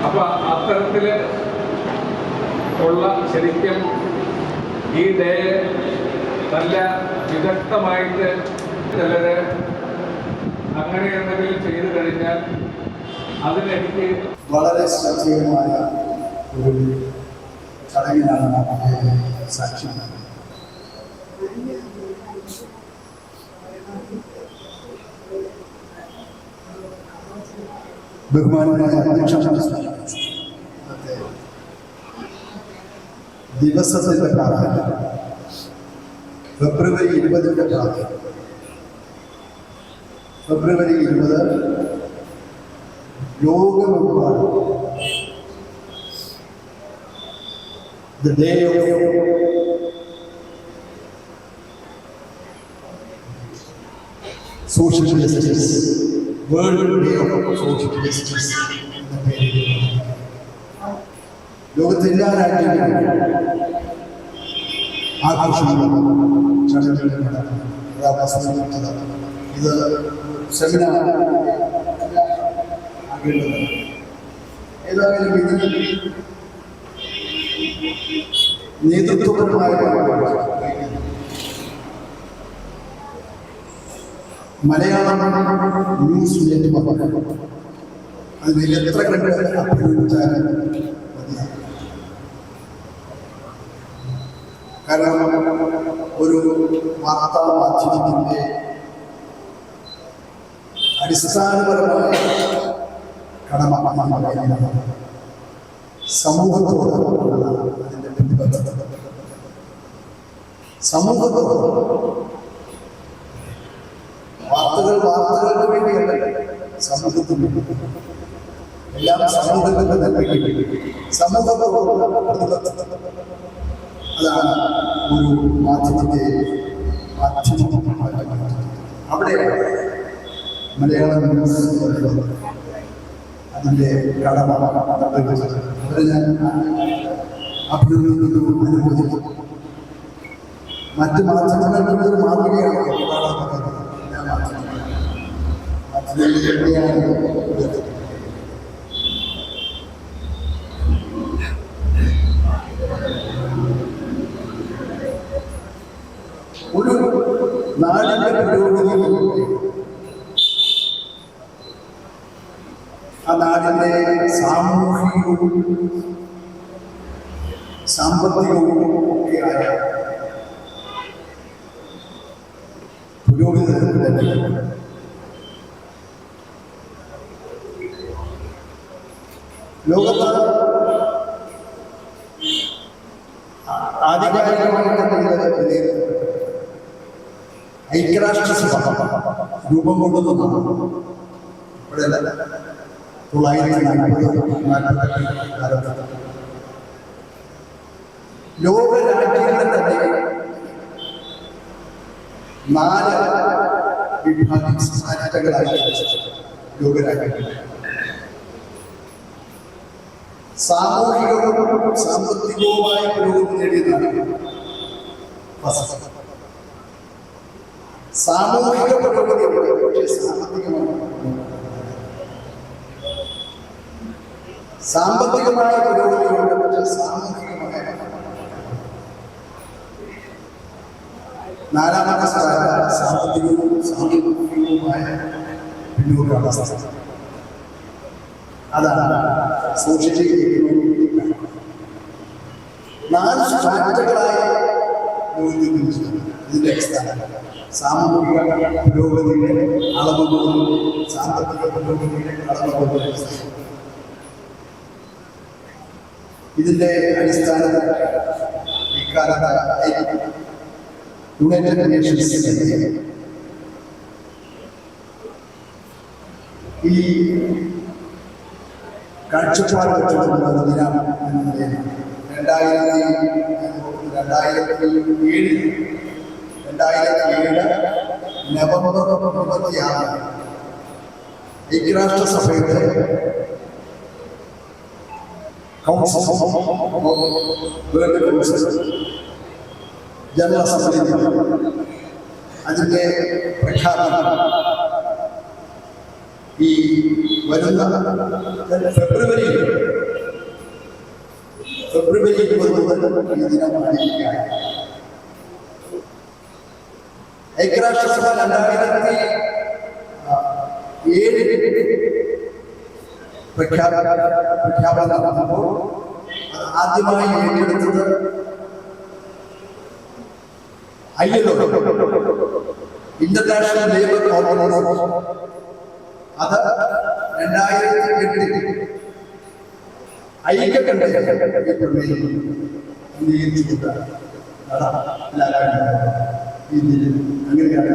അപ്പൊ അത്തരത്തിൽ ഉള്ള ശരിക്കും ഈ ഡേ നല്ല വിദഗ്ധമായിട്ട് ചിലര് അങ്ങനെ എന്തെങ്കിലും ചെയ്തു കഴിഞ്ഞാൽ അതിനെനിക്ക് വളരെ ശ്രദ്ധേയമായ ഒരു ചടങ്ങിനാണ് സാക്ഷ്യം. ബഹുമാനമായ ദിവസത്തിന്റെ പ്രാധാന്യം, ഫെബ്രുവരി 20-ന്റെ പ്രാധാന്യം. ഫെബ്രുവരി 20 ലോകമെമ്പാടും the day of social justice, world day of social justice. ലോകത്തെ എല്ലാ രാജ്യങ്ങളിലും ആഘോഷങ്ങളും ചടങ്ങുകളും നടത്തുന്നത്. ഇത് സെമിനാർ ഏതായാലും ഇതിന് നേതൃത്വപരമായ മലയാളം ന്യൂസ് നെറ്റ്വർക്ക് അതിൽ എത്ര കണ്ട് അഭിനന്ദിച്ചാലും കാരണം ഒരു വാർത്താ മാധ്യമത്തിൻ്റെ അടിസ്ഥാനപരമായ കടമ സമൂഹത്തോട് അതിൻ്റെ പ്രതിബദ്ധത, സമൂഹത്തോട് വാർത്തകൾക്ക് വേണ്ടിയല്ല, സമൂഹത്തിന് എല്ലാം സമൂഹത്തിന്റെ നന്മയ്ക്ക് വേണ്ടി സമൂഹത്തോടുള്ള പ്രതിബദ്ധത. അതാണ് ഒരു മാധ്യമത്തെ അവിടെയാണ് മലയാളം ന്യൂസ് അതിൻ്റെ കടമ അവരെ ഞാൻ അഭിനന്ദിക്കുന്നു, അനുമോദിക്കുന്നു. മറ്റ് മാധ്യമങ്ങൾക്കൊരു മാതൃകയാണ് ഒരു നാടിന്റെ പുരോഗതി, ആ നാടിന്റെ സാമൂഹികവും സാമ്പത്തികവും ഒക്കെയായ പുരോഗതി ലോകത്ത് ആധികാരികമായി ഐക്യരാഷ്ട്രസഭ രൂപം കൊണ്ടുവന്നതാണ്. ഇപ്പോഴല്ല, 1948 ലോക രാജ്യങ്ങളെ തന്നെ 4 വിഭാഗം സംസ്ഥാനങ്ങളായി ലോകരാജ്യങ്ങൾ. സാമൂഹികവും സാമ്പത്തികവുമായ പുരോഗതി നേടിയതാണ്. സാമൂഹിക പുരോഗതി, പക്ഷേ സാമ്പത്തികമായ പുരോഗതിയുണ്ട്, പക്ഷേ സാമൂഹികമായ 4ാമത്തെ സ്ഥാനം സാമ്പത്തികവും സാമൂഹികവുമായ പിന്നോക്കാവസ്ഥ. അതാണ് സോഷ്യൽ എക്കണോമിക് 4 സ്ട്രാറ്റകളായി ഇതിന്റെ അടിസ്ഥാനം. സാമൂഹിക പുരോഗതിയുടെ അളവുകളും സാമ്പത്തിക പുരോഗതിയുടെ അളവുകളും ഇതിന്റെ അടിസ്ഥാനത്തിൽ ഇക്കാലത്ത് യുണൈറ്റഡ് നേഷൻസ് ഈ കാഴ്ചപ്പാട് വെച്ചുകൊണ്ടുള്ള ദിനം എന്ന നിലയിൽ 2007 നവംബർ 26 ഐക്യരാഷ്ട്രസഭയുടെ ജനറൽ അസംബ്ലി അതിൻ്റെ പ്രഖ്യാപനം ഈ വരുന്ന ഫെബ്രുവരി 20 മുതൽ ഈ ദിനം ആചരിക്കുകയാണ്. ഐക്യരാഷ്ട്രസഭ 2007 പ്രഖ്യാപനം നടന്നപ്പോൾ ആദ്യമായി ഏറ്റെടുത്തത് ILO, ഇന്റർനാഷണൽ ലേബർ ഓർഗനൈസേഷൻ. അത് 2008 ഐക്യകണ്ഠേന അംഗീകരിച്ചുകൊണ്ട് അങ്ങനെയാണ്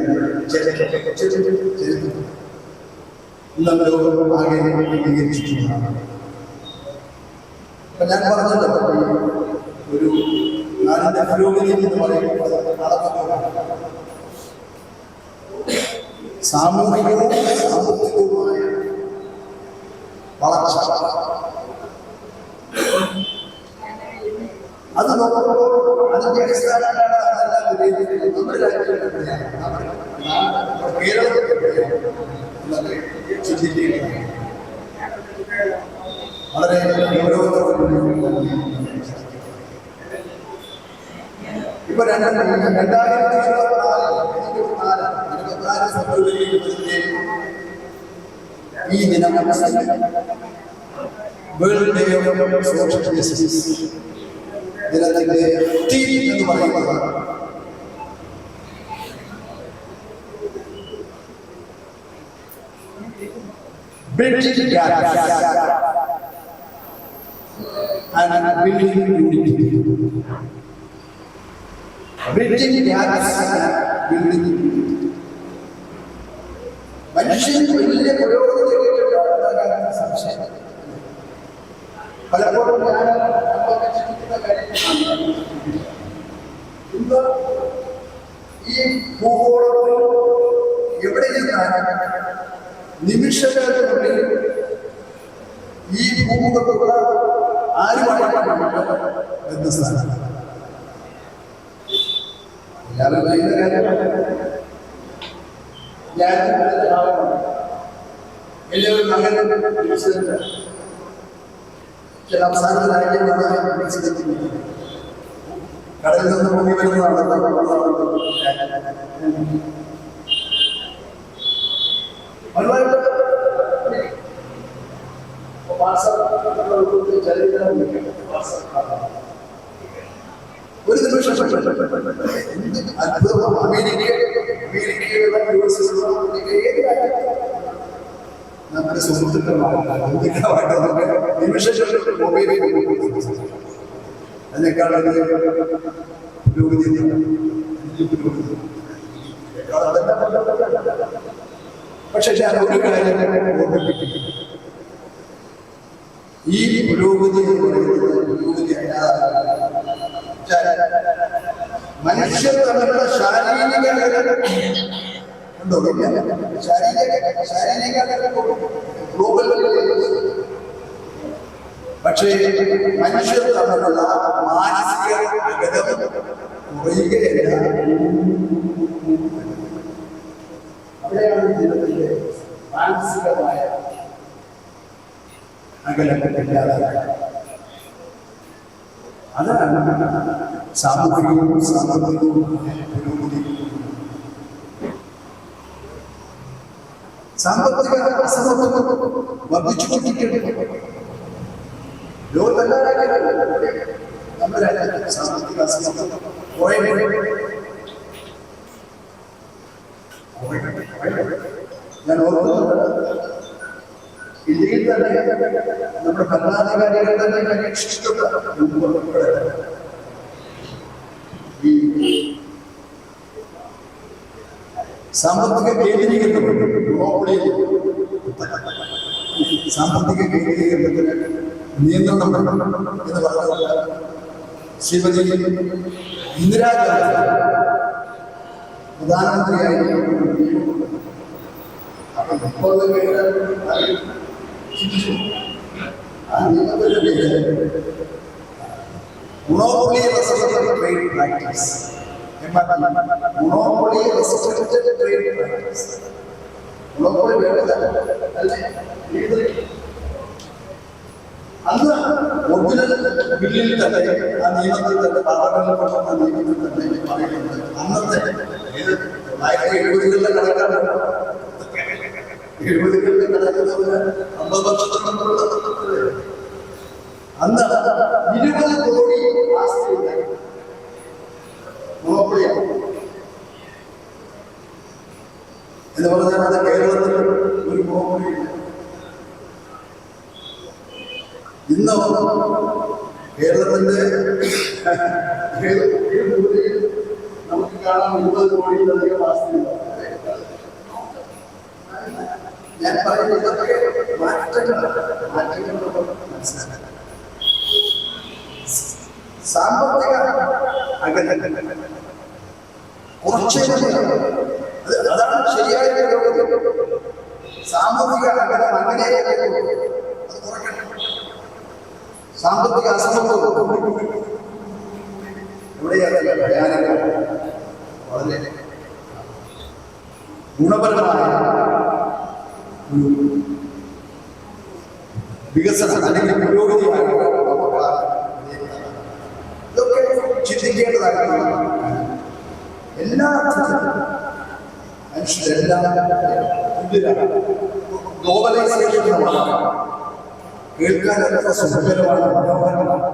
നമ്മൾ ആകെ അംഗീകരിച്ചിട്ടുള്ളതാണ്. അപ്പൊ ഞാൻ പറഞ്ഞല്ലോ, ഒരു നാടിന്റെ പുരോഗതി എന്ന് പറയുമ്പോൾ സാമൂഹികവും സാമ്പത്തികവുമായ വളർച്ച അത് നോക്കുമ്പോൾ അതിന്റെ അടിസ്ഥാനത്തിലാണ് അതെല്ലാം വിലയിരുത്തുന്നത്. നമ്മുടെ രാജ്യത്തിൽ കേരളത്തിൽ ചിന്തിക്കുകയാണ്. വളരെ ഗൗരവത്തോടെ ഇപ്പൊ 2024 ഫെബ്രുവരി 20 ഈ ദിനം world day of social justice ദിനത്തിന്റെ തീം എന്ന് പറയുന്നത് bridging gaps and building unity. Bridging gaps and building unity. മനുഷ്യൻ വലിയ പുരോഗതി സംശയം പലപ്പോഴും ഞാൻ ചിന്തിക്കുന്ന കാര്യമാണ്, ഇന്ന് ഈ ഭൂഗോളത്തിൽ എവിടെ നിന്നാണ് നിമിഷങ്ങൾക്കുള്ളിൽ ഈ ഭൂമുഖത്തുള്ള ആരുമായിട്ട് ബന്ധസ്ഥാനം എല്ലാവരും ചെയ്യുന്ന കാര്യമാണ്. എല്ലാവരും അങ്ങനെ ചില അവസാന രാജ്യങ്ങളാണ് കടലിൽ നിന്ന് പൊങ്ങി വരുന്നതാണ്. ഒരു നിമിഷം അത്ഭുതം. അമേരിക്കയിലുള്ള നമ്മുടെ സുഹൃത്തുക്കളുമായിട്ട് നിമിഷങ്ങളിൽ മൊബൈലിൽ അതിനേക്കാൾ പുരോഗതി. പക്ഷെ ഞാൻ ഒരു കാര്യം ഓർമ്മിപ്പിക്കും, ഈ പുരോഗതി എന്ന് പറയുന്നത് പുരോഗതി മനുഷ്യർ തമ്മിലുള്ള ശാരീരിക ഉണ്ടോ? ശാരീരിക ഗ്ലോബൽ. പക്ഷേ മനുഷ്യർ തമ്മിലുള്ള മാനസിക അകലം കുറയുകയല്ല. അവിടെയാണ് ജീവിതത്തിന്റെ മാനസികമായ അകലമില്ലാതെ. അതാണ് സാമൂഹികവും സാമ്പത്തികവും പുരോഗതി. സാമ്പത്തിക അസമത്വം വർദ്ധിച്ചുകൊണ്ടിരിക്കുന്നു. ലോകത്തെല്ലാ രാജ്യങ്ങളിലും നമ്മുടെ രാജ്യത്ത് സാമ്പത്തിക അസമത്വം ഞാൻ ഓർക്കുന്നുണ്ട്, ഇന്ത്യയിൽ തന്നെ നമ്മുടെ ഭരണാധികാരികൾ തന്നെ അന്വേഷിച്ചിട്ടുള്ള ഈ സാമ്പത്തിക കേന്ദ്രീകരണം, സാമ്പത്തിക കേന്ദ്രീകരണത്തിന് നിയന്ത്രണം എന്ന് പറഞ്ഞുകൊണ്ട് ശ്രീമതി ഇന്ദിരാഗാന്ധി പ്രധാനമന്ത്രിയായി monopoly restricted trade practice. Monopoly restricted trade practice. Monopoly വേണ്ടത് അല്ലേ? അന്ന് ഒറിജിനൽ ബില്ലിൽ തന്നെ ആ നിയമത്തിൽ തന്നെ പാർലമെന്റിൽ നിയമത്തിൽ തന്നെ പറയുന്നുണ്ട്. അന്നത്തെ 1970-കളിലെ കണക്കാണ്. 70-കളിലെ കണക്കുന്നത് 50 വർഷത്തിനുള്ള അന്ന് 20 കോടി ആസ്തി ഉണ്ടായി. മോണോപ്പൊളിയാണ് എന്ന് പറഞ്ഞാൽ അത് കേരളത്തിൽ ഒരു മോണോപ്പൊളി. ഇന്ന് കേരളത്തിന്റെ നമുക്ക് കാണാം 20 കോടിയിലധികം ആസ്തി. ഞാൻ പറയുന്നത് ഇതൊക്കെ മാറ്റങ്ങൾ മനസ്സിലാക്കാം. സാമ്പത്തിക അകലം കുറച്ച് അതാണ് ശരിയായ സാമ്പത്തിക അകലം. അങ്ങനെ സാമ്പത്തിക അസമത്വം എവിടെയല്ല വളരെ ഗുണപരമായ ഒരു വികസനം അല്ലെങ്കിൽ പുരോഗതിയാണ് ഇതൊക്കെ ചിന്തിക്കേണ്ടതായിട്ടുള്ള എല്ലാ മനുഷ്യരെല്ലാം ഗ്ലോബലൈസേഷൻ കേൾക്കാൻ എത്ര സുഖകരമാണ്, മനോഹരമാണ്.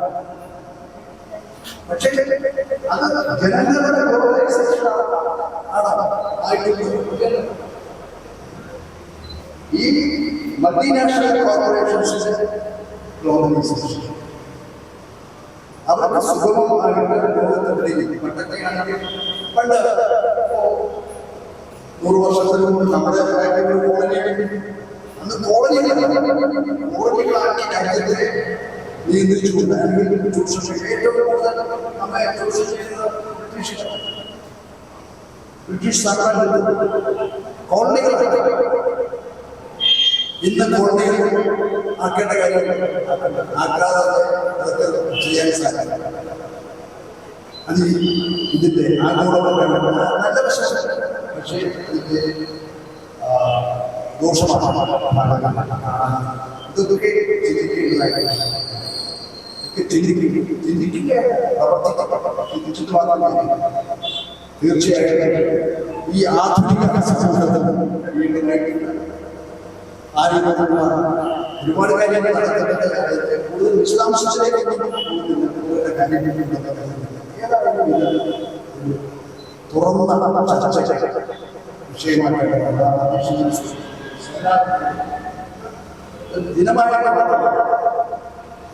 പക്ഷേ അത് ജനങ്ങളുടെ ഗ്ലോബലൈസേഷൻ ഈ മൾട്ടിനാഷണൽ കോർപ്പറേഷൻസിന്റെ ഗ്ലോബലൈസേഷൻ അവരുടെ സുഗമമായിട്ട് ലോകത്തിലേക്ക് പണ്ടൊക്കെയാണെങ്കിൽ പണ്ട് 100 വർഷത്തിന് മുമ്പ് നമ്മുടെ അന്ന് കോളനികളാക്കി രാജ്യത്തെ നിയന്ത്രിച്ചുകൊണ്ട് ഏറ്റവും കൂടുതൽ നമ്മെ ചൂഷണം ചെയ്തത് ബ്രിട്ടീഷ് സാമ്രാജ്യത്തിൽ കോളനികളാക്കി. ഇന്ന് കോളനികൾ ആക്കേണ്ട കാര്യം ആക്കാതെ അതൊക്കെ ചെയ്യാൻ സാധിക്കും. അത് ഇതിന്റെ ആഗോള നല്ല വശം, പക്ഷേ ഇതിന്റെ ദോഷമാണ്. ഇതൊക്കെ ചിന്തിക്കുക പ്രവർത്തിച്ചിട്ട് മാത്രമേ തീർച്ചയായിട്ടും ഈ ആധുനിക സമൂഹത്തിൽ ഒരുപാട് കാര്യങ്ങൾ കൂടുതൽ വിശദാംശത്തിലേക്ക് തുറന്ന ചർച്ച വിഷയമായിട്ട് ദിനമായ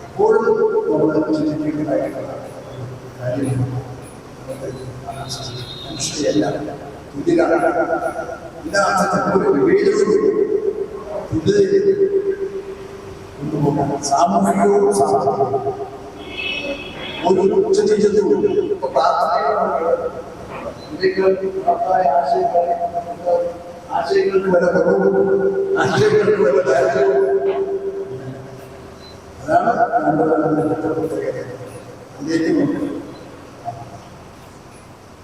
എപ്പോഴും നമ്മൾ ചിന്തിക്കേണ്ടതായിട്ടുള്ള കാര്യമാണ്. മനുഷ്യരെല്ലാം സാമൂഹികവും സാമ്പത്തികവും ഒരു ഉച്ചനീചത്വവും ആശയങ്ങൾക്ക് വരെ കുറവും ആശയങ്ങൾക്ക് വരെ ദാരിദ്ര്യവും അതാണ്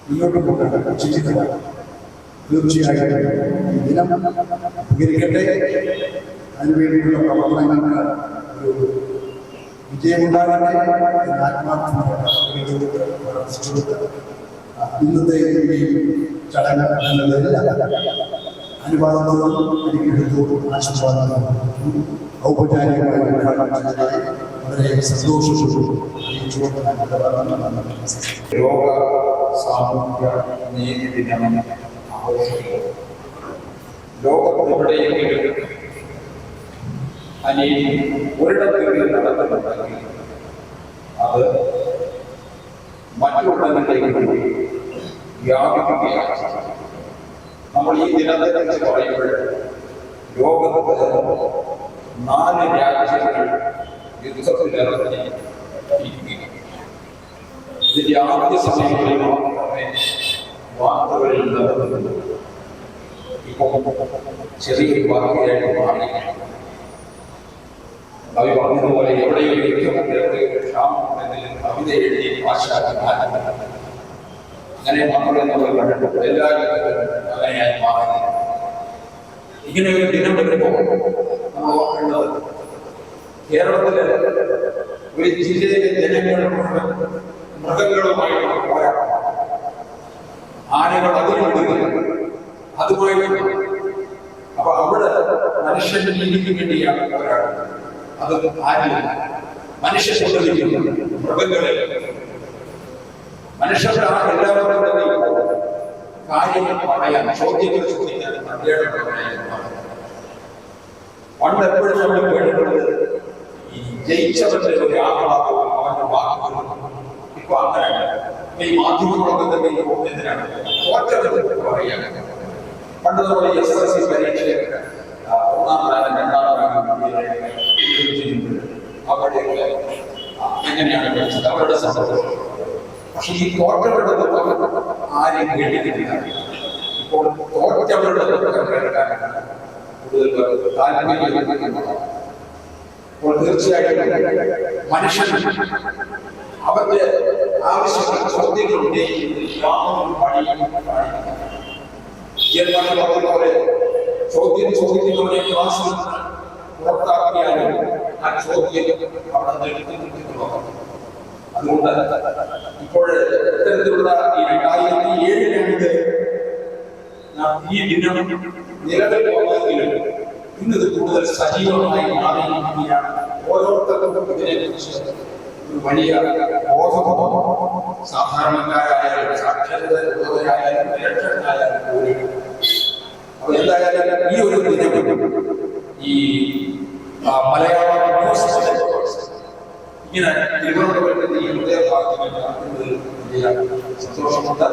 മുന്നോട്ട് പോകേണ്ട ചിന്തിക്കുക. തീർച്ചയായിട്ടും ഈ ദിനം ഉപകരിക്കട്ടെ. അതിനുവേണ്ടിയുള്ള പ്രവർത്തനങ്ങൾക്ക് ഒരു വിജയമുണ്ടാകട്ടെ എന്ന് ആത്മാർത്ഥമായിട്ട് ഇന്നത്തെ ഈ ചടങ്ങ് അനുവാദത്തോടും അനുഗ്രഹത്തോടും ആശീർവാദത്തോടും ഔപചാരികമായി ഉദ്ഘാടനം വളരെ സന്തോഷത്തോടും ലോക സാമൂഹ്യ നീതി ദിനം ആഘോഷിക്കുന്നു. ലോകത്തെവിടെയെങ്കിലും അനീതി ഒരിടത്തെങ്കിലും നടക്കുന്നുണ്ടെങ്കിൽ അത് മറ്റുള്ളവരിലേക്ക് വ്യാപിക്കുകയാണ്. നമ്മൾ ഈ ദിനത്തെക്കുറിച്ച് പറയുമ്പോൾ ലോകത്ത് 4 രാജ്യങ്ങൾ യുദ്ധത്തിലിറങ്ങി ഇതിന്റെ ആദ്യ സമയങ്ങളിൽ മാത്രമേ വാർത്തകളിൽ നടത്തുന്നത്. ഇപ്പോൾ ചെറിയൊരു വാർത്തയായിട്ട് മാറി. കവി പറഞ്ഞതുപോലെ എവിടെയും യുദ്ധമുണ്ടെങ്കിൽ ക്ഷാമമുണ്ടെങ്കിലും കവിത എഴുതി ഭാഷാക്കി മാറ്റുന്നത്. അങ്ങനെ മാത്രമേ നമ്മൾ കണ്ടിട്ടുള്ളൂ. എല്ലാ യുദ്ധത്തിലും അങ്ങനെയായി മാറുന്നത്. ഇങ്ങനെ ഒരു ദിനം വരുമ്പോൾ നമ്മൾ ഓർക്കേണ്ടത് കേരളത്തിലെ ഒരു ജില്ലയിലെ ജനങ്ങൾ മൃഗങ്ങളുമായിട്ടുള്ള പോരാട്ടം. ആനകൾ അതിനുണ്ട്, അതുമായിട്ട്. അപ്പൊ അവിടെ മനുഷ്യന്റെ നീതിക്ക് വേണ്ടിയാണ് പോരാടുന്നത്. അത് ആരില്ല, മനുഷ്യൻ കൊണ്ടിരിക്കുന്നു മൃഗങ്ങളെ. മനുഷ്യരുടെ എല്ലാവരും കാര്യങ്ങൾ പറയാൻ, ചോദ്യങ്ങൾ ചോദിക്കാൻ പണ്ട് എപ്പോഴും നമ്മൾ കേട്ടിട്ടുള്ളത് ഈ ജയിച്ചവന്റെ ഒരു ആഹ്ലാദവും അവന്റെ വാക്കുകളും. ഇപ്പൊ അങ്ങനെയാണ്. ഈ മാധ്യമങ്ങളൊക്കെ തന്നെ എന്തിനാണ് തോറ്റവർക്ക് പറയാൻ. പണ്ട് നമ്മൾ SSLC പരീക്ഷയൊക്കെ ഒന്നാം റാങ്ക്, രണ്ടാം റാങ്ക് അവിടെയൊക്കെ എങ്ങനെയാണ് പഠിച്ചത്, അവരുടെ സന്തോഷം. പക്ഷെ ഈ തോറ്റവരുടെ ആരെയും കേട്ടിട്ടില്ല. ഇപ്പോൾ തോറ്റവരുടെ കേൾക്കാനാണ് കൂടുതൽ താല്പര്യം. അപ്പോൾ തീർച്ചയായിട്ടും മനുഷ്യൻ അവന്റെ ആവശ്യങ്ങൾ, ചോദ്യങ്ങൾ പോലെ ചോദ്യം ചോദിക്കുന്നവരെ ക്ലാസ്സിൽ പുറത്താക്കിയാലും ആ ചോദ്യം അവിടെ നിർത്തിയിട്ടുള്ളൂ. അതുകൊണ്ട് ഇപ്പോൾ ഇത്തരത്തിലുള്ള ഈ 2007 ഈ ദിനം നിലവിൽ വന്നെങ്കിലും ഇന്നത് കൂടുതൽ സജീവമായി മാറിയിരിക്കുകയാണ്. ഓരോരുത്തർക്കും ഇതിനെക്കുറിച്ച് ഒരു വലിയ ബോധമുണ്ട്. സാധാരണക്കാരായാലും സാക്ഷരതയായാലും നിരക്ഷരനായാലും കൂടി. അപ്പൊ എന്തായാലും ഈ ഒരു ദിനം ഈ മലയാള ന്യൂസ് ഇങ്ങനെ തിരുവനന്തപുരത്തിന്റെ ഈ ഹൃദയഭാഗത്തിന് വലിയ സന്തോഷമുണ്ട്.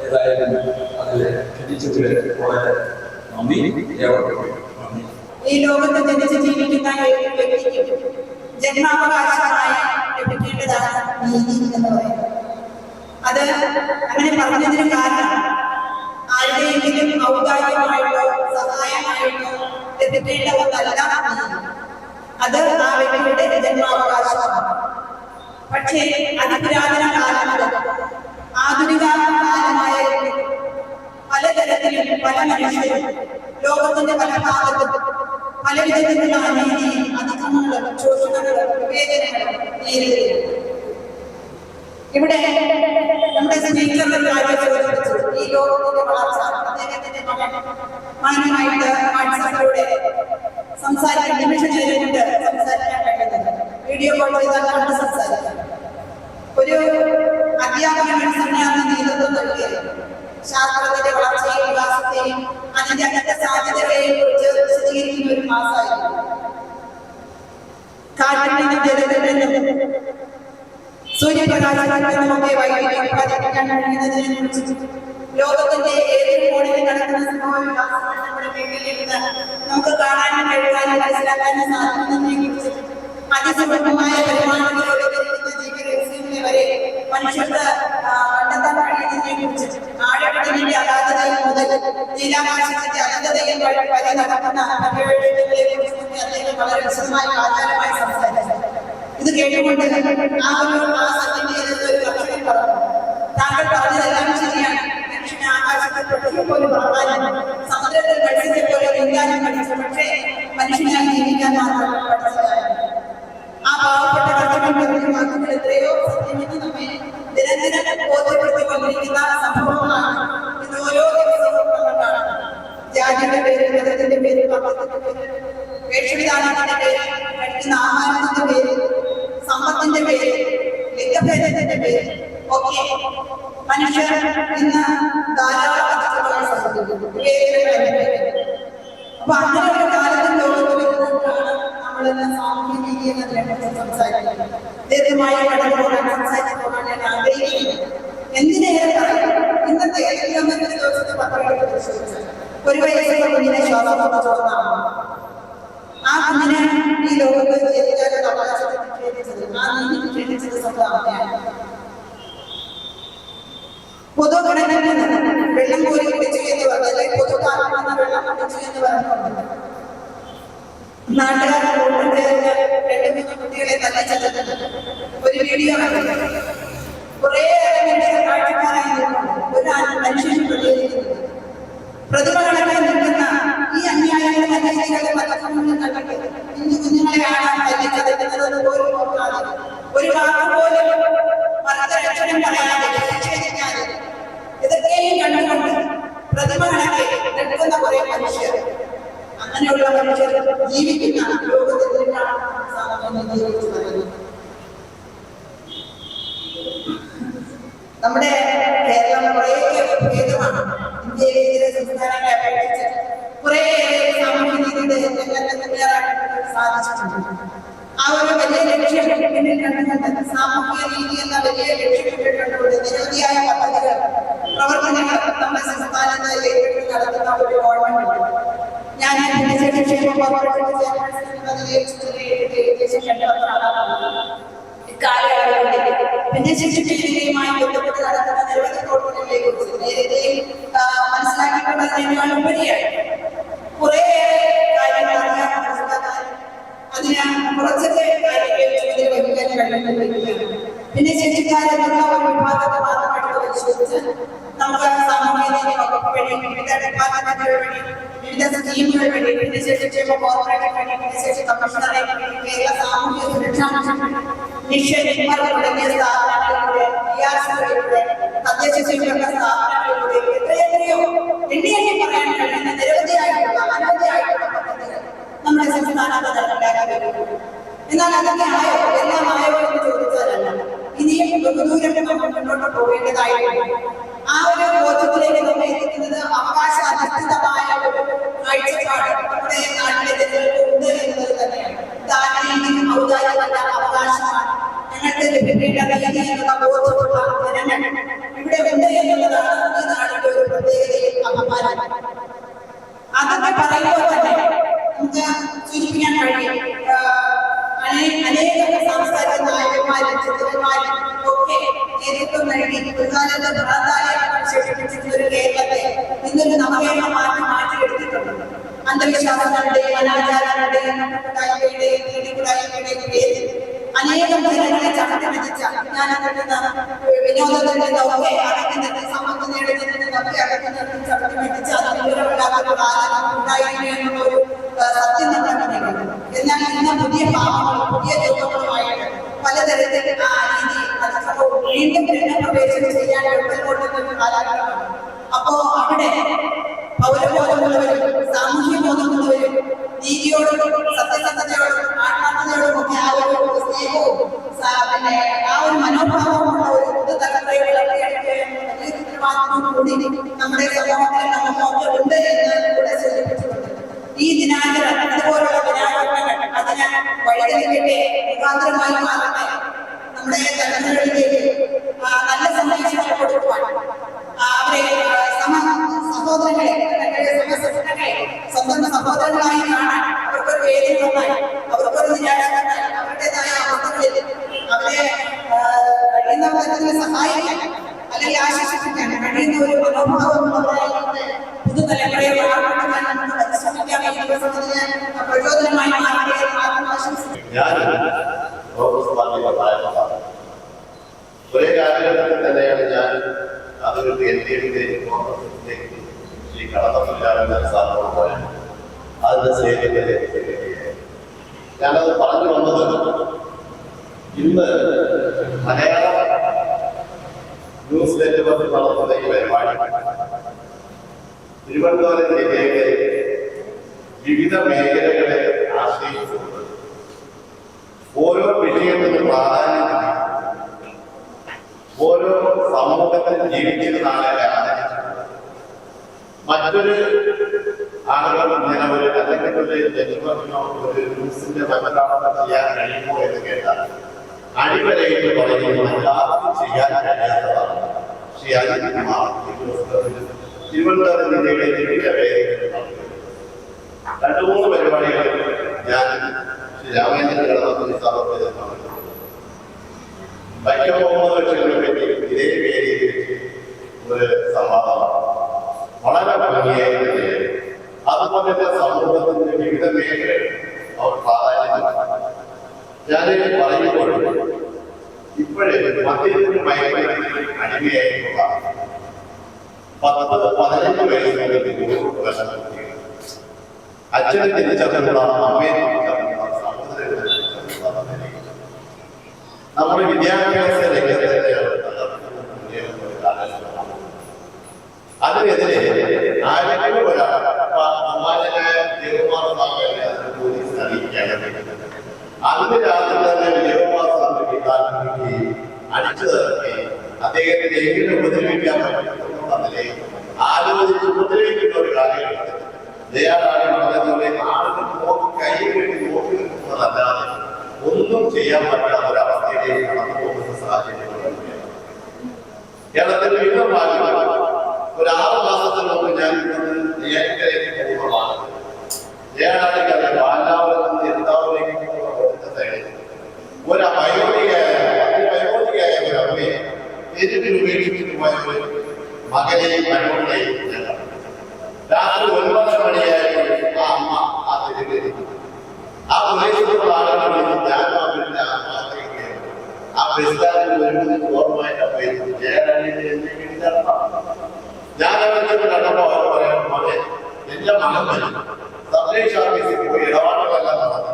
ഏതായാലും അതിൽ ക്ഷണിച്ചതിൽ വളരെ നന്ദി. ഈ ലോകത്ത് ജനിച്ച് ജീവിക്കുന്ന വ്യക്തിക്ക് ജന്മാവകാശമായി ലഭിക്കേണ്ടതാണ് നീതി എന്ന് പറയുന്നത്. അത് അങ്ങനെ പറഞ്ഞതിന് കാരണം ആരുടെയെങ്കിലും ഔദാര്യമായിട്ടോ സഹായമായിട്ടോ ലഭിക്കേണ്ട ഒന്നല്ല നീതി. അത് ആ വ്യക്തിയുടെ ജന്മാവകാശമാണ്. പക്ഷേ അതിപുരാതന കാലം മുതൽ ആധുനിക കാലമായ പലതരത്തിലും പല മനുഷ്യരും ലോകത്തിന്റെ പല ഭാഗത്തും പല വിധത്തിലുള്ള അനീതിയും അതിക്രമങ്ങളും ചൂഷണങ്ങളും വിവേചനങ്ങളും നേരിടുകയാണ്. ഇവിടെ നമ്മുടെ സ്പീക്കർ ഒരു കാര്യം ചോദിച്ചു. ഈ ലോകത്തിന്റെ വളർച്ച അദ്ദേഹത്തിന്റെ മാന്യമായിട്ട് വാട്സാപ്പിലൂടെ സംസാരിക്കാൻ നിമിഷം നേരിട്ട് സംസാരിക്കാൻ കഴിയുന്നത് വീഡിയോ കോൾ ചെയ്താൽ കണ്ട് സംസാരിക്കാം. ഒരു അധ്യാപക സന്യാസി നേതൃത്വം നൽകിയത് ശാസ്ത്രത്തിന്റെ വളർച്ചയും വികാസത്തെയും അതിന്റെ അനന്ത സാധ്യതകളെയും കുറിച്ച് വിശദീകരിക്കുന്ന ഒരു മാസമായിരുന്നു. കാറ്റിൽ നിന്നും ജലത്തിൽ നിന്നും സൂര്യപ്രകാശത്തിൽ നിന്നുമൊക്കെ വൈദ്യുതി ഉത്പാദിപ്പിക്കാൻ കഴിയുന്നതിനെ കുറിച്ച് ലോകത്തിന്റെ ഏതൊരു കോണിൽ നടക്കുന്ന സംഭവ വികാസങ്ങൾ നമ്മുടെ മേഖലയിൽ നമുക്ക് കാണാനും കേൾക്കാനും മനസ്സിലാക്കാനും സാധിക്കുന്നതിനെ കുറിച്ച് അതിസമൃദ്ധമായ പരിമാണങ്ങളോട് ജീവിതരഹസ്യങ്ങളെ വരെ മനുഷ്യർക്ക് കണ്ടെത്താൻ കഴിയുന്നതിനെ കുറിച്ച് ആഴക്കടലിന്റെ അഗാധതയും മുതൽ നീലാകാശത്തിന്റെ അനന്തതയും വരെ നടക്കുന്ന പര്യവേഷണങ്ങളെ കുറിച്ച് അദ്ദേഹം വളരെ വിശദമായി ആചാരമായി സംസാരിച്ചു. ഇത് കേട്ടുകൊണ്ട് ആ സത്യന്റെ ഒരു കർഷകൻ പറഞ്ഞു, താങ്കൾ പറഞ്ഞതെല്ലാം ശരിയാണ്. മനുഷ്യനെ ആകാശത്തിൽ പക്ഷിയെ പോലെ പറക്കാനും സമുദ്രത്തിൽ മത്സ്യത്തെ പോലെ നീന്താനും പഠിച്ചു. പക്ഷേ മനുഷ്യനായി ജീവിക്കാൻ മാത്രം പഠിച്ചതായിരുന്നു. ആ പാവപ്പെട്ട കർഷകൻ വാക്കുകൾ എത്രയോ സത്യമെന്ന് നമ്മെ നിരന്തരം ബോധ്യപ്പെടുത്തിക്കൊണ്ടിരിക്കുന്ന സംഭവങ്ങളാണ് ഇന്ന് ഓരോ ദിവസവും നമ്മൾ കാണുന്നത്. ജാതിയുടെ പേരിൽ, മതത്തിന്റെ പേരിൽ, പത്രത്തിന്റെ പേരിൽ, വേഷവിധാനത്തിന്റെ പേരിൽ, കഴിക്കുന്ന ആഹാരത്തിന്റെ പേരിൽ, സമ്പത്തിന്റെ പേരിൽ, ലിംഗഭേദത്തിന്റെ പേരിൽ ഒക്കെ മനുഷ്യർ ഇന്ന് ധാരാളം കഷ്ടപ്പാടുകൾ സഹിക്കുന്നു. അപ്പൊ അങ്ങനെ ഒരു കാലത്തും ലോകത്ത് വരുന്നതാണ് നമ്മളിന്ന് സാമൂഹ്യ നീതി എന്നതിനെ കുറിച്ച് സംസാരിക്കുന്നത്. ദീർഘമായ പഠനങ്ങളോട് സംസാരിക്കുമ്പോഴാണ് ഞാൻ ആഗ്രഹിക്കുന്നത്. എന്തിനേറെ പറയാം, ഇന്നത്തെ ഏറ്റവും ദിവസത്തെ പത്രങ്ങൾ പരിശോധിച്ചാൽ ഒരു വയസ്സുള്ള കുഞ്ഞിനെ ശ്വാസമുള്ള ചോർന്നാണ്. ആ കുഞ്ഞിനെ ഈ ലോകത്ത് ജനിക്കാനുള്ള അവകാശത്തെ നിഷേധിച്ചത്, ആ നീതി നിഷേധിച്ചത് സ്വന്തം അമ്മയാണ്. പൊതുഗണനയിൽ നിന്ന് വെള്ളം കോരി കുടിച്ചു എന്ന് പറഞ്ഞാൽ പൊതു കാലം വെള്ളം കുടിച്ചു എന്ന് പറഞ്ഞുകൊണ്ട് നാട്ടുകാരുടെ കൂട്ടത്തില് 2-3 കുട്ടികളെ തല്ലിച്ചെല്ലുന്നത് ഒരു വീഡിയോ കണ്ടു. കുറേയേറെ മനുഷ്യർ കാഴ്ചക്കാരായി നിൽക്കുന്നു. ഒരു മനുഷ്യൻ പ്രതികരിക്കുന്നത് പ്രതിമകളൊക്കെ നിൽക്കുന്ന ഈ കൊടുക്കുന്നത് പോലും നോക്കാതെ, ഒരു വാക്ക് പോലും മറുതരക്ഷണം പറയാതെ, നിഷേധിക്കാതെ, ഇതൊക്കെയും കണ്ടുകൊണ്ട് പ്രതിമ കണക്കെ നിൽക്കുന്ന കുറെ മനുഷ്യർ, അങ്ങനെയുള്ള മനുഷ്യർ ജീവിക്കുന്ന ലോകത്തിലാണ് സാമൂഹ്യം ജീവിച്ചു വരുന്നത്. നമ്മുടെ കേരളം കുറേ ഭേദമാണ്. ഇന്ത്യയിലെ ചില സംസ്ഥാനങ്ങളെ അപേക്ഷിച്ച് കുറേയേറെ സാമൂഹ്യ നീതിയുടെ രംഗത്ത് മുന്നേറാൻ സാധിച്ചിട്ടുണ്ട്. ആ ഒരു വലിയ ലക്ഷ്യം പിന്നിൽ കണ്ടുകൊണ്ട് സാമൂഹ്യ നീതി എന്ന വലിയ ലക്ഷ്യം കണ്ടുകൊണ്ട് നിരവധിയായ പദ്ധതികൾ, പ്രവർത്തനങ്ങൾ നമ്മുടെ സംസ്ഥാനത്ത് ഏറ്റെടുത്ത് നടത്തുന്ന ഒരു ഗവൺമെന്റ്. ഞാൻ ഭിന്നശേഷിക്ഷേമ കോർപ്പറേഷൻ ഇക്കാലയളവിൽ ഭിന്നശേഷിയുമായി ബന്ധപ്പെട്ട് നടത്തുന്ന നിരവധി പ്രവർത്തനങ്ങളെ കുറിച്ച് നേരത്തെ മനസ്സിലാക്കിയിട്ടുള്ളതിനേക്കാൾ ഉപരിയായി കുറേയേറെ കാര്യങ്ങൾ അറിയാൻ മനസ്സിലാക്കാനും അതിന് കുറച്ചൊക്കെ കാര്യങ്ങൾ വഹിക്കാൻ കഴിയുന്നവരികയാണ്. ഭിന്നശേഷിക്കാരെന്നുള്ള ഒരു വിഭാഗത്തെ മാത്രമായിട്ട് പരിശോധിച്ച് നമുക്ക് സാമൂഹ്യ നീതി വകുപ്പ് വഴി, വിവിധ ഡിപ്പാർട്ട്മെന്റുകൾ വഴി, വിവിധ സ്കീമുകൾ വഴി, ഭിന്നശേഷിക്ഷേമ കോർപ്പറേഷൻ വഴി, ഭിന്നശേഷി കമ്മീഷണറെ വഴി, കേരള സാമൂഹ്യ സുരക്ഷാ മിഷൻ തുടങ്ങിയ സ്ഥാപനങ്ങളിലൂടെ, DRCകളിലൂടെ, തദ്ദേശ സ്വയംഭരണ സ്ഥാപനങ്ങളിലൂടെ എത്രയെത്രയോ എണ്ണി പറയാൻ കഴിയുന്ന നിരവധിയായിട്ടുള്ള അനവധിയായിട്ടുള്ള പദ്ധതികൾ നമ്മുടെ സംസ്ഥാനത്ത് നടപ്പിലാക്കി വരുന്നു. എന്നാൽ അതൊക്കെ ആയോ, എല്ലാം ആയോ എന്ന് ചോദിച്ചാലല്ല, ഇനിയും ബഹുദൂരം മുന്നോട്ട് പോകേണ്ടതായിട്ടുണ്ട്. ആ ഒരു ബോധത്തിലേക്ക് നമ്മെ എത്തിക്കുന്നത് അവകാശ അധിഷ്ഠിതമായ ഒരു കാഴ്ചപ്പാട് നമ്മുടെ നാട്ടിലെ ജനങ്ങൾക്ക് ഉണ്ട് എന്നത് തന്നെയാണ്. ദാനീയം ഔദാര്യമല്ല, അവകാശമാണ്. ഞങ്ങൾക്ക് ലഭിക്കേണ്ട നീതി എന്നുള്ള ബോധമുള്ള ജനങ്ങൾ ഇവിടെ ഉണ്ട് എന്നുള്ളതാണ് ഈ നാടിന്റെ ഒരു പ്രത്യേകതയും അഭിമാനം. അതൊക്കെ പറയുമ്പോൾ തന്നെ നമുക്ക് സൂചിപ്പിക്കാൻ കഴിയും, അനേകം സാംസ്കാരിക നായകന്മാരും ചിത്രന്മാരും ഒക്കെ നേതൃത്വം നൽകി ഒരുകാലത്ത് പ്രാധാന്യം വിശേഷിപ്പിച്ചിട്ടുള്ള ഒരു കേരളത്തെ ഇന്നൊരു നവകേരളം മാറ്റിയെടുത്തിട്ടുണ്ട്. അന്ധവിശ്വാസങ്ങളുടെയും അനാചാരങ്ങളുടെയും കൂടായ്മയുടെയും പേരിൽ അനേകം ജനങ്ങളെ ചവിട്ടിമെതിച്ച വിനോദത്തിൽ നിന്നൊക്കെ അകറ്റി നിർത്തി, സമ്പത്ത് നേടുന്നതിൽ നിന്നൊക്കെ അകറ്റി നിർത്തി ചവിട്ടിമെതിച്ച് അത് വിവരമില്ലാത്ത കാലം ഉണ്ടായിരുന്ന ഒരു സത്യം നമ്മൾ കണ്ടിട്ടുണ്ട്. എന്നാൽ ഇന്ന് പുതിയ ഭാവങ്ങളും പുതിയ രൂപങ്ങളുമായിട്ട് പലതരത്തിൽ ആ രീതി അതിക്രമവും വീണ്ടും രംഗപ്രവേശനം ചെയ്യാൻ എളുപ്പമുള്ള കാലഘട്ടമാണ്. അപ്പോ അവിടെ പൗരബോധമുള്ളവരും സാമൂഹ്യ ബോധമുള്ളവരും നീതിയോടും സത്യസന്ധതയോടും ആത്മാർത്ഥതയോടും ഒക്കെ ആ ഒരു സ്നേഹവും പിന്നെ ആ ഒരു മനോഭാവമുള്ള ഒരു പുതുതലമുറയെ വളർത്തിയെടുക്കുകയും വലിയ ഉത്തരവാദിത്വം കൂടി നമ്മുടെ സമൂഹത്തിൽ നമുക്കൊക്കെ ഉണ്ട് എന്ന് കൂടെ സൂചിപ്പിച്ചിട്ടുണ്ട്. ഈ ദിനാചരണം, ഇതുപോലുള്ള ദിനാചരണങ്ങൾ അതിന് വഴിതെളിക്കട്ടെ, മുഖാന്തരമായി മാറട്ടെ. നമ്മുടെ തലമുറകളിലേക്ക് നല്ല സന്ദേശങ്ങൾ കൊടുക്കുവാൻ, അവരെ സഹോദരങ്ങളെ, സമസൃഷ്ടങ്ങളെ സ്വന്തം സഹോദരങ്ങളായി കാണാൻ, അവർക്കൊരു വേദന വന്നാൽ, അവർക്കൊരു നിരാശ വന്നാൽ, അവരുടേതായ അവസ്ഥകളിൽ അവരെ കഴിയുന്ന തരത്തിൽ സഹായിക്കാൻ അല്ലെങ്കിൽ ആശ്വസിപ്പിക്കാൻ കഴിയുന്ന ഒരു മനോഭാവമുള്ളവരായി പുതുതലമുറയെ വളർത്തിക്കാൻ നമുക്ക് പരിശ്രമിക്കാം. ഈ ദിവസത്തിന് പ്രചോദനമായി മാറട്ടെ എന്ന് ആശംസിക്കുന്നു. ഒരേ കാലഘട്ടത്തിൽ തന്നെയാണ് ഞാൻ അതൊരു ഈ കടത്തമില്ലാതെ സാധനം പോയത്. അതിന്റെ സേവനത്തെ ഞാനത് പറഞ്ഞു വന്നത്, ഇന്ന് മലയാള ന്യൂസ് നെറ്റ്വർക്ക് നടത്തുന്ന ഈ പരിപാടി തിരുവനന്തപുരം ജില്ലയിലെ വിവിധ മേഖലകളെ ആശ്രയിച്ചുകൊണ്ട് ഓരോ വിഷയത്തിനും പ്രാധാന്യം നൽകി ഓരോ സമൂഹത്തിൽ ജീവിച്ചിരുന്ന ആളുകളെ ആദരിച്ചിട്ടുണ്ട്. മറ്റൊരു ആളുകൾ ഇങ്ങനെ ഒരു അല്ലെങ്കിൽ ഒരു നെറ്റ്വർക്കിനോ ഒരു ന്യൂസിന്റെ ബന്ധപ്പെടാതെ ചെയ്യാൻ കഴിയുമോ എന്ന് കേട്ടാൽ അടിവരയിട്ട് പറയുന്നത് എല്ലാവർക്കും ചെയ്യാൻ കഴിയാത്തതാണ്. ശ്രീ അജിത്കുമാർ തിരുവനന്തപുരം ജില്ലയുടെ വിവിധ വേദികളിൽ നടത്തുന്നു. 2-3 പരിപാടികൾ ഞാൻ ശ്രീ രാമേന്ദ്രൻ കടന്നപ്പള്ളി സ്ഥാപനത്തിൽ നടത്തുന്നു. വൈക്കം മുഹമ്മദ് ബഷീറിനെ പറ്റി ഇതേ വേദിയിൽ ഒരു സംവാദമാണ് വളരെ ഭംഗിയായി. അതുപോലെ തന്നെ സമൂഹത്തിന്റെ വിവിധ മേഖലകൾ അവർ പ്രാധാന്യം. ഞാൻ പറയുമ്പോൾ ഇപ്പോഴേ മദ്യത്തിന് മയക്കുമരുന്നിന് അടിമയായിട്ടുള്ള 10-15 വയസ്സുകളിൽ അച്ഛനെ തിരിച്ചറിഞ്ഞുള്ള അമ്മയെ തിരിച്ചറിഞ്ഞുള്ള സഹോദരനെ തിരിച്ചറിഞ്ഞുള്ള നമ്മുടെ വിദ്യാഭ്യാസ രംഗത്തെയാണ് അതിനെതിരെ ആരെങ്കിലും ഒരാൾ ബഹുമാനായ വിജയകുമാർ സാറിനെ പോലീസ് അറിയിക്കേണ്ടത് അന്ന് രാത്രി തന്നെ വിജയകുമാർ സാറിന്റെ കാലത്തേക്ക് അടിച്ചു തറക്കി അദ്ദേഹത്തിന് എങ്ങനെ ഉപദ്രവിക്കാൻ പറ്റുന്നതിനെ ആലോചിച്ച് ഉപദ്രവിക്കുന്ന ഒരു കാലഘട്ടത്തിൽ ദയാളായി പറഞ്ഞതുപോലെ ആളുകൾ കൈ കെട്ടി നോക്കി നിൽക്കുന്നതല്ലാതെ ഒന്നും ചെയ്യാൻ പറ്റാത്ത ഒരവസ്ഥയിലേക്ക് കടന്നു പോകുന്ന സാഹചര്യങ്ങളുണ്ട്. കേരളത്തിൽ വിവിധമായി ഒരു 6 മാസത്തിന് മുമ്പ് ഞാൻ നേരിട്ടേക്ക് പോകുന്നതാണ്. ജയാളിക്ക് ബാലാവരം എന്താവിലേക്ക് ഒരു വയോധികയായ ഒരു അമ്മയെ എരിവിൽ ഉപേക്ഷിച്ചിട്ട് പോയ ഒരു മകനെയും മരുമകളെയും രാത്രി 9 മണിയായപ്പോൾ ആ അമ്മ ആ തെരുവിൽ ആ പ്രദേശത്തുള്ള ആളുകൾ ഞാനും ആ ബസ് സ്റ്റാൻഡിൽ വരുന്നത് ഓർമ്മയായിട്ട് അമ്മയിരുന്നു ജയരാജിന്റെ ഞാൻ അവർക്ക് കണ്ടപ്പോ അവർ പറയാൻ പോലെ എന്റെ മകൻ വരും സബ്ലേഷ് ഓഫീസിൽ പോയി ഇടപാടുകളെല്ലാം നടന്നു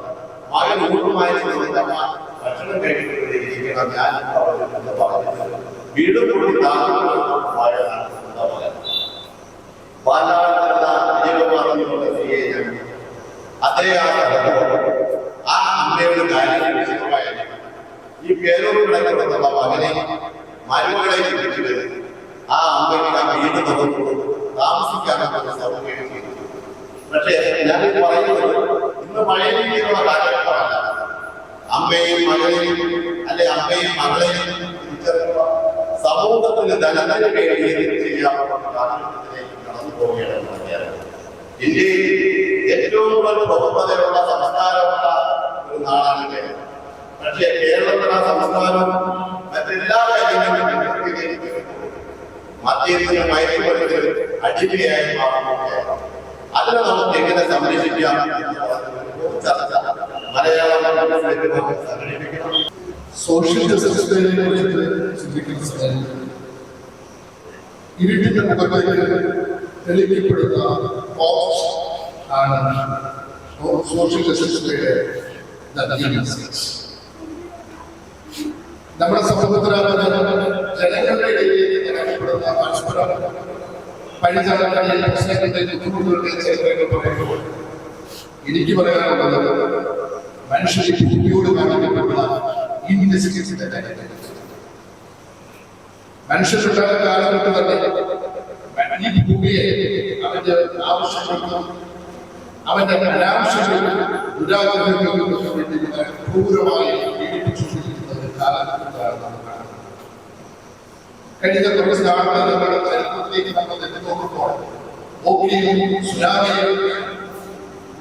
മകൻ ഊട്ടുമായി അമ്മ ഭക്ഷണം കഴിക്കുന്നതിരിക്കണം ഞാൻ അവരുടെ പറഞ്ഞത് വീടും കൂടി താമസിക്കുന്നതാണ് അതേ ആ അമ്മയുടെ കാര്യങ്ങൾ ഈ പേരൂർ കിടക്കുന്ന മകനെ മരുമകളെ കിട്ടിയിട്ട് ആ അമ്മയ്ക്ക് ആ വീട് നമുക്ക് താമസിക്കാനുള്ള സൗകര്യം ചെയ്തു. പക്ഷേ ഞാൻ പറയുന്നത് ഇന്ന് മഴയിലുള്ള കാലഘട്ടമല്ല. അമ്മയും മകളെയും അല്ലെ അമ്മയും മകളെയും തിരിച്ചറിയുക സമൂഹത്തിന് ധനത്തിന് വേണ്ടി എന്ത് ചെയ്യാവുന്ന കാലഘട്ടത്തിലേക്ക് കടന്നു പോവുകയാണ്. ഇന്ത്യയിൽ ഏറ്റവും കൂടുതൽ ബഹുമതയുള്ള സംസ്കാരമുള്ള ഒരു നാടാണ് കേരളം. പക്ഷേ കേരളത്തിലെ സംസ്ഥാനം മറ്റെല്ലാ കാര്യങ്ങളും മദ്യത്തിന് മയക്കുമരുന്നിന് അടിമയായി മാറുകയാണ്. അതിനെ നമുക്ക് എങ്ങനെ സംരക്ഷിക്കാം ചർച്ച മലയാളം സംഘടിപ്പിക്കണം. സോഷ്യൽ ജസ്റ്റിസിനെ ചിന്തിക്കുന്ന സമയത്ത് ഇരുട്ടിന്റെ മുഖത്തേക്ക് തെളിയിക്കപ്പെടുന്ന ആണ് സോഷ്യൽ ജസ്റ്റിസിന്റെ നമ്മുടെ സമൂഹത്തിലാണ് ജനങ്ങളുടെ ഇടയിലേക്ക് നടക്കപ്പെടുന്ന പരസ്പരം പഴിചാരങ്ങളിൽ പ്രശ്നങ്ങളുടെ ബുദ്ധിമുട്ടുകളുടെ ചരിത്രങ്ങൾ പറയുമ്പോൾ എനിക്ക് പറയാനുള്ളത് മനുഷ്യരെ ഭൂമിയോട് കാണിക്കപ്പെടുന്ന ഇൻജസ്റ്റിസിന്റെ കാര്യത്തിൽ മനുഷ്യരുടെ കാലഘട്ടം തന്നെ ഈ ഭൂമിയെ അവന്റെ ആവശ്യങ്ങൾക്കും അവന്റെ അനാവശ്യങ്ങൾക്കും ദുരാഗ്രഹങ്ങൾക്കും വേണ്ടി ക്രൂരമായി പീഡിപ്പിച്ചുകൊണ്ടിരിക്കുന്ന ഒരു കാലഘട്ടത്തിലാണ് നാം കാണുന്നത്. കഴിഞ്ഞ കുറച്ച് നാളുകൾ നമ്മുടെ ചരിത്രത്തിലേക്ക് നമ്മൾ എത്തി നോക്കുമ്പോൾ ഓക്കിയും സുനാമിയും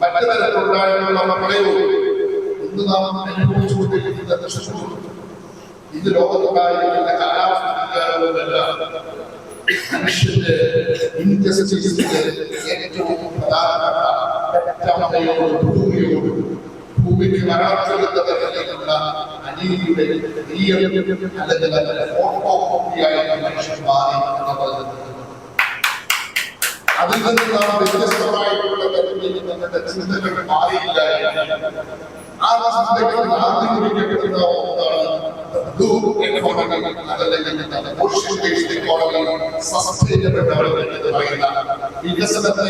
മറ്റു തരത്തിലുണ്ടായിട്ടുള്ള പ്രളയവും ഇന്ന് നാം അനുഭവിച്ചുകൊണ്ടിരിക്കുന്ന ദുഷ്ടവും ഇത് ലോകത്തുണ്ടായിരിക്കുന്ന കാലാവസ്ഥ വ്യതിയാനവുമെല്ലാം മനുഷ്യന്റെ ഇൻജസ്റ്റിസിന്റെ ഏറ്റവും പ്രധാനപ്പെട്ട അമ്മയോട് ഭൂമിക്ക് മരണത്തിലുള്ള അനീതിയുടെ അല്ലെങ്കിൽ ഫോട്ടോകോപ്പിയായി മനുഷ്യൻ മാറി എന്നുള്ളത്. അതിൽ നിന്ന് നാം വ്യത്യസ്തമായിട്ടുള്ള ചിന്തകൾ മാറിയില്ല. ആ ചിന്തകൾ ആധുനികരിക്കപ്പെടുന്ന ഒന്നാണ് വികസനത്തെ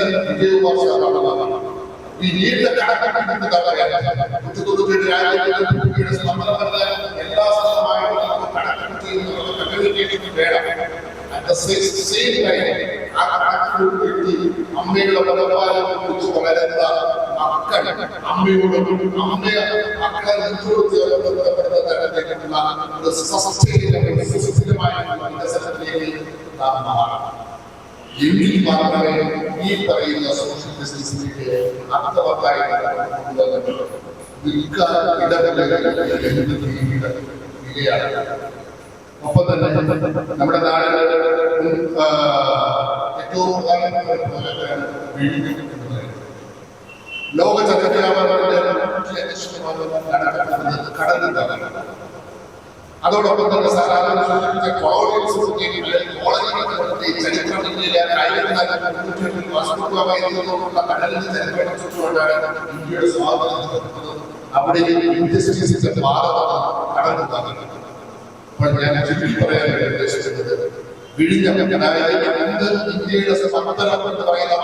ഈ നീണ്ട കണക്കെടുപ്പിന്റെ എല്ലാ സ്ഥലമായിട്ടും കണക്കെടുപ്പ് വേണം. അമ്മയുടെ പരമാവധി കുറിച്ച് വളരുന്ന മക്കൾ അമ്മയോടും മക്കളെ വികസനത്തിലേക്ക് നാം മാറണം. എങ്കിൽ മാത്രമേ ഈ പറയുന്ന സോഷ്യൽ ജസ്റ്റിസിലേക്ക് അർത്ഥവത്തായി ഇടപെടുകയാണ്. ഒപ്പം തന്നെ നമ്മുടെ നാടിന് ഏറ്റവും ലോക ചക്രവ്യാപാരത്തിന്റെ കടന്നുണ്ടാകുന്നത്. അതോടൊപ്പം തന്നെ സാധാരണ ചരിത്രത്തിലെ കടലിന്റെ ചരിത്രം ചുറ്റുകൊണ്ടാണ് ഇന്ത്യയുടെ സ്വാതന്ത്ര്യം അവിടെ ഇൻഡസ്ട്രീസിന്റെ ഭാഗമാണ് കടന്നു വന്നത്. അപ്പോൾ ഞാൻ ചുരുക്കി പറയാൻ ഉദ്ദേശിക്കുന്നത് വിഴിഞ്ഞം, അതായത് ഇന്ന് ഇന്ത്യയുടെ സമർപ്പണം എന്ന് പറയുന്ന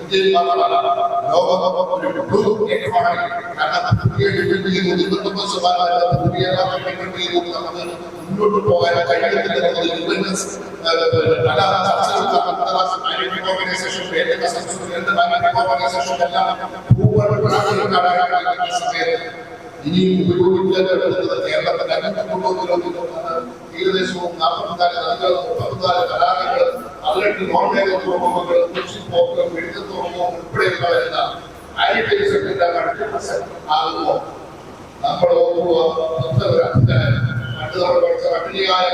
ഇന്ത്യയിൽ മാത്രമല്ല ലോകം ഒരു ബ്ലൂ എക്കോണമി, കാരണം നമുക്ക് മുന്നോട്ട് പോകാൻ കഴിയത്തില്ല. പല ചർച്ചകൾക്ക് അന്താരാഷ്ട്ര ഓർഗനൈസേഷൻ സമയത്ത് ഇനിയും ഉപയോഗിക്കുന്നത് കേരളത്തിന്റെ 5 ഏകദേശവും 44 നദികളും 34 കലാലയങ്ങൾ 18 നോൺ തുറമുഖങ്ങൾ കൊച്ചി പോക്കും എഴുത്ത് തുറമുഖവും ഉൾപ്പെടെയുള്ള വരുന്ന ആകുമ്പോൾ നമ്മൾ ഓർക്കുക പഠിച്ച കഠിനയായ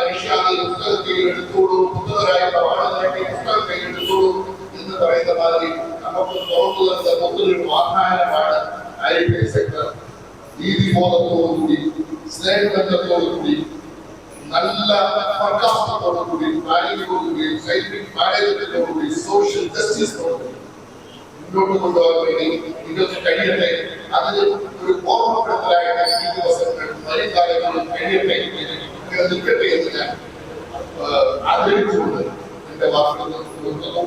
പുസ്തകത്തിൽ എടുത്തോളൂ, പുസ്തകരായ പുസ്തകം കയ്യിലെടുത്തോളൂ എന്ന് പറയുന്ന മാതിരി നമുക്ക് തുറന്നു തരുന്ന മൊത്തത്തിലൊരു വാഗ്ദാനമാണ് IIT സെക്ടർ. നീതിബോധത്തോടുകൂടി, സ്നേഹബന്ധത്തോടുകൂടി, നല്ല പ്രകാശത്തോടുകൂടി, വാല്യൂയോടുകൂടി, സൈന്റിഫിക് മാനേജ്മെന്റോടുകൂടി, സോഷ്യൽ ജസ്റ്റിസിനോടുകൂടി മുന്നോട്ട് കൊണ്ടുപോകാൻ വേണ്ടി നിങ്ങൾക്ക് കഴിയട്ടെ. അതിന് ഒരു ഓർമ്മപ്പെടുത്തലായിട്ട് ഈ ദിവസങ്ങൾ വരും കാലങ്ങളിൽ കഴിയട്ടെ, നിൽക്കട്ടെ എന്ന് ഞാൻ ആഗ്രഹിച്ചുകൊണ്ട് എന്റെ വാക്കുകൾ നിർത്തുന്നു.